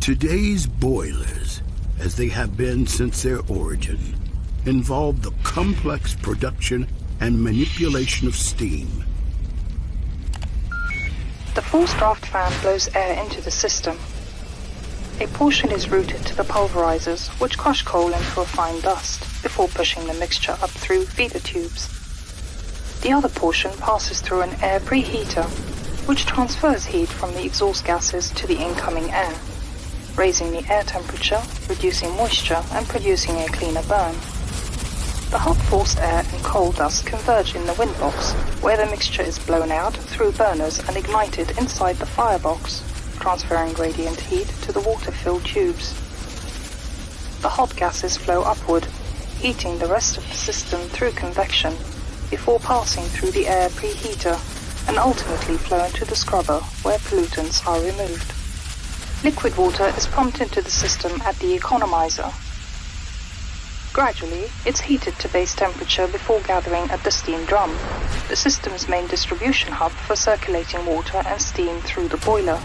Today's boilers, as they have been since their origin, involve the complex production and manipulation of steam. The forced draft fan blows air into the system. A portion is routed to the pulverizers, which crush coal into a fine dust before pushing the mixture up through feeder tubes. The other portion passes through an air preheater, which transfers heat from the exhaust gases to the incoming air, raising the air temperature, reducing moisture, and producing a cleaner burn. The hot forced air and coal dust converge in the wind box, where the mixture is blown out through burners and ignited inside the firebox, transferring radiant heat to the water-filled tubes. The hot gases flow upward, heating the rest of the system through convection, before passing through the air preheater and ultimately flow into the scrubber, where pollutants are removed. Liquid water is pumped into the system at the economizer. Gradually, it's heated to base temperature before gathering at the steam drum, the system's main distribution hub for circulating water and steam through the boiler.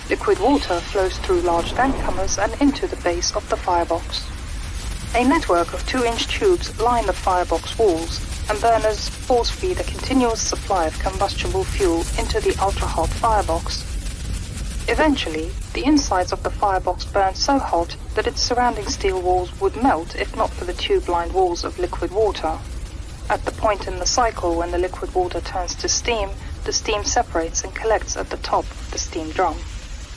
Liquid water flows through large tank comers and into the base of the firebox. A network of 2-inch tubes line the firebox walls, and burners force feed a continuous supply of combustible fuel into the ultra-hot firebox. Eventually, the insides of the firebox burn so hot that its surrounding steel walls would melt if not for the tube-lined walls of liquid water. At the point in the cycle when the liquid water turns to steam, the steam separates and collects at the top of the steam drum.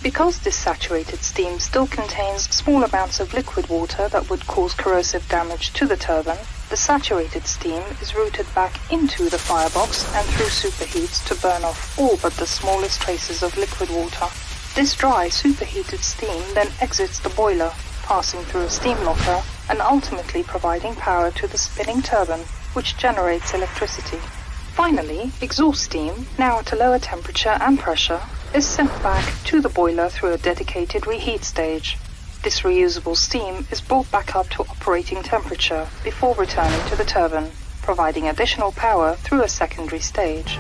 Because this saturated steam still contains small amounts of liquid water that would cause corrosive damage to the turbine, the saturated steam is routed back into the firebox and through superheats to burn off all but the smallest traces of liquid water. This dry, superheated steam then exits the boiler, passing through a steam locker and ultimately providing power to the spinning turbine, which generates electricity. Finally, exhaust steam, now at a lower temperature and pressure, is sent back to the boiler through a dedicated reheat stage. This reusable steam is brought back up to operating temperature before returning to the turbine, providing additional power through a secondary stage.